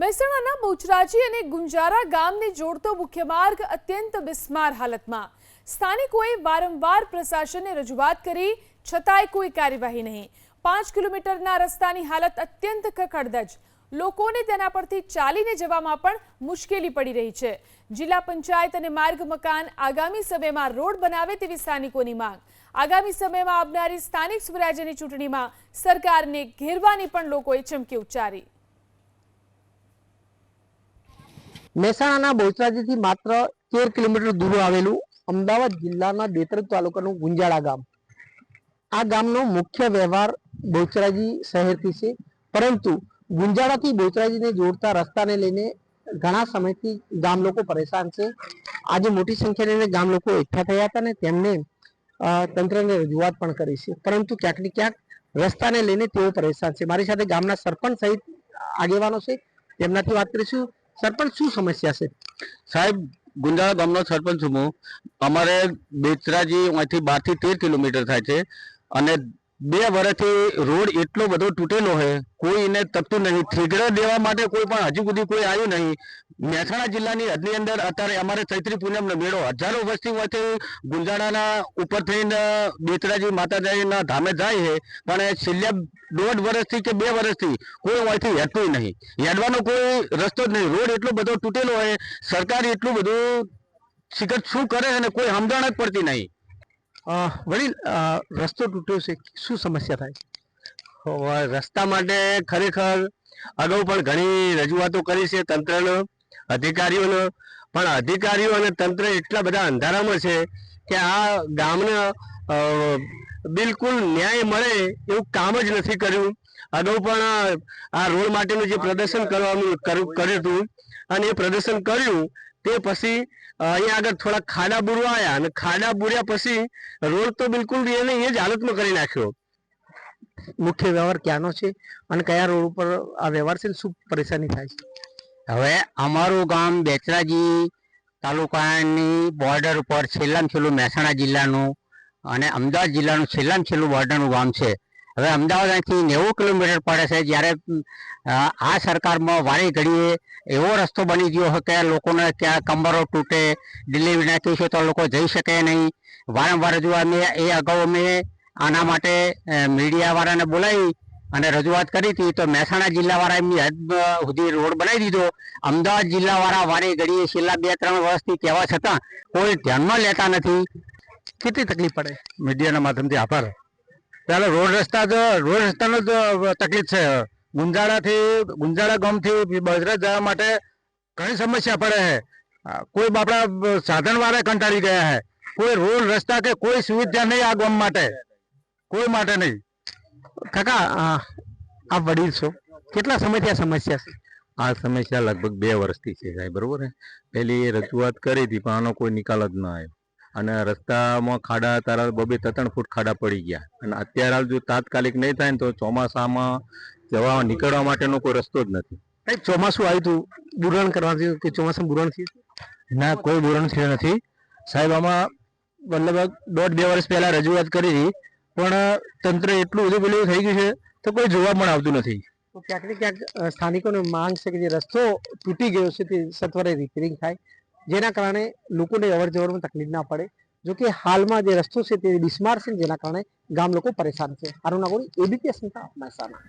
મહેસાણાના બહુચરાજી અને ગુંજારા ગામને જોડતો મુખ્ય માર્ગ અત્યંત બિસ્માર હાલતમાં. સ્થાનિકોએ વારંવાર પ્રશાસનને રજૂઆત કરી છતાંય કોઈ કાર્યવાહી નહીં. 5 કિલોમીટરના રસ્તાની હાલત અત્યંત ખખડધજ. લોકોને તેના પરથી ચાલીને જવામાં પણ મુશ્કેલી પડી રહી છે. જિલ્લા પંચાયત અને માર્ગ મકાન આગામી સમયમાં રોડ બનાવે તેવી સ્થાનિકોની માંગ. આગામી સમયમાં આવનારી સ્થાનિક સ્વરાજ્યની ચૂંટણીમાં સરકારને ઘેરવાની પણ લોકોએ ચીમકી ઉચ્ચારી. મહેસાણાના બહુચરાજીથી માત્ર 13 કિલોમીટર દૂર આવેલું અમદાવાદ જિલ્લાના દેત્રજ તાલુકાનું ગુંજાળા ગામ. આ ગામનો મુખ્ય વ્યવહાર બહુચરાજી શહેરથી છે, પરંતુ ગુંજાળાથી બહુચરાજીને જોડતા રસ્તાને લઈને ઘણા સમયથી ગામ લોકો પરેશાન છે. આજે મોટી સંખ્યાને લઈને ગામ લોકો એકઠા થયા હતા ને તેમને તંત્રને રજૂઆત પણ કરી છે, પરંતુ ક્યાંક ને ક્યાંક રસ્તાને લઈને તેઓ પરેશાન છે. મારી સાથે ગામના સરપંચ સહિત આગેવાનો છે, તેમનાથી વાત કરીશું. સરપંચ, શું સમસ્યા છે? સાહેબ, ગુંજાળા ગામનો સરપંચ છું હું. અમારે બેચરાજી અહીંથી 12 થી 13 કિલોમીટર થાય છે અને 2 વર્ષથી રોડ એટલો બધો તૂટેલો છે, કોઈ એને તકતું નહીં. ઠીકરા દેવા માટે કોઈ પણ હજુ સુધી કોઈ આવ્યું નહીં. મહેસાણા જિલ્લાની હદની અંદર અત્યારે અમારે ચૈત્રી પૂનમનો મેળો હજારો વર્ષથી હોયથી ગુંજાળાના ઉપર થઈને બેચરાજી માતાજીના ધામે જાય છે, પણ છેલ્લા 1.5 વર્ષથી કે 2 વર્ષથી કોઈ અહીંથી હેઠતું નહીં. હેડવાનો કોઈ રસ્તો જ નહીં. રોડ એટલો બધો તૂટેલો હોય, સરકાર એટલું બધું શિખર શું કરે અને કોઈ સમજણ જ પડતી નહીં. વડીલ, રસ્તો તૂટ્યો છે, શું સમસ્યા થાય? રસ્તા માટે ખરેખર અગાઉ પણ ઘણી રજૂઆતો કરી છે તંત્રનો, અધિકારીઓનો, પણ અધિકારીઓ અને તંત્ર એટલા બધા અંધારામાં છે કે આ ગામને બિલકુલ ન્યાય મળે એવું કામ જ નથી કર્યું. અગાઉ પણ આ રોડ માટેનું જે પ્રદર્શન કર્યું હતું અને એ પ્રદર્શન કર્યું તે પછી અહીંયા આગળ થોડા ખાડા બુરવાયા અને ખાડા બુર્યા પછી રોડ તો બિલકુલ એને એ જ હાલતમાં કરી નાખ્યો. મુખ્ય વ્યવહાર ક્યાંનો છે અને કયા રોડ ઉપર આ વ્યવહાર છે, શું પરેશાની થાય છે? હવે અમારું ગામ બેચરાજી તાલુકાની બોર્ડર ઉપર છેલ્લામાં છેલ્લું મહેસાણા જિલ્લાનું અને અમદાવાદ જિલ્લાનું છેલ્લામાં છેલ્લું બોર્ડરનું ગામ છે. હવે અમદાવાદ અહીંથી 90 કિલોમીટર પડે છે, જ્યારે આ સરકારમાં વારે ઘડીએ એવો રસ્તો બની ગયો હોય કે લોકોને ત્યાં કમરો તૂટે, ડિલિવરીના કેસો તો લોકો જઈ શકે નહીં. વારંવાર રજૂઆત એ અગાઉ અમે આના માટે મીડિયાવાળાને બોલાવી અને રજૂઆત કરી હતી, તો મહેસાણા જિલ્લાવાળા એમની હદ સુધી રોડ બનાવી દીધો. અમદાવાદ જિલ્લાવાળા વારે ઘડીએ છેલ્લા 2-3 વર્ષથી કહેવા છતાં કોઈ ધ્યાનમાં લેતા નથી. કેટલી તકલીફ પડે? મીડિયાના માધ્યમથી આભાર. પહેલાં રોડ રસ્તાનો જ તકલીફ છે. ગુંજાળા ગામથી બહુચરાજી જવા માટે ઘણી સમસ્યા પડે છે. કોઈ આપણા સાધનવાળા કંટાળી ગયા છે. કોઈ રોડ રસ્તા કે કોઈ સુવિધા નહીં આ ગામ માટે, કોઈ માટે નહીં. કાકા, આપ વડીલ છો, કેટલા સમયથી આ સમસ્યા છે? આ સમસ્યા લગભગ 2 વર્ષથી છે સાહેબ, બરોબર છે. પહેલી રજૂઆત કરી હતી પણ આનો કોઈ નિકાલ જ ન આવ્યો અને રસ્તામાં ખાડા તારા 2-3 ફૂટ ખાડા પડી ગયા. અને અત્યારે હાલ જો તાત્કાલિક નહીં થાય ને તો ચોમાસામાં નીકળવા માટેનો કોઈ રસ્તો જ નથી. ચોમાસું આવ્યું હતું, બુરણ કરવાનું કે ચોમાસામાં બુરણ થયું? ના, કોઈ બુરણ થયું નથી સાહેબ. આમાં લગભગ 1.5-2 વર્ષ પહેલા રજૂઆત કરી હતી, પણ તંત્ર એટલું બધું પેલું થઈ ગયું છે તો કોઈ જોવા પણ આવતું નથી. તો ક્યાંક ને ક્યાંક સ્થાનિકોને માંગ છે કે જે રસ્તો તૂટી ગયો છે તે સત્વરે રિપેરિંગ થાય, જેના કારણે લોકોને અવર જવરમાં તકલીફ ના પડે. જો કે હાલમાં જે રસ્તો છે તે બિસ્માર છે, જેના કારણે ગામ લોકો પરેશાન છે. હારું નાગોરી, એબીપી અસ્મિતા, મહેસાણા.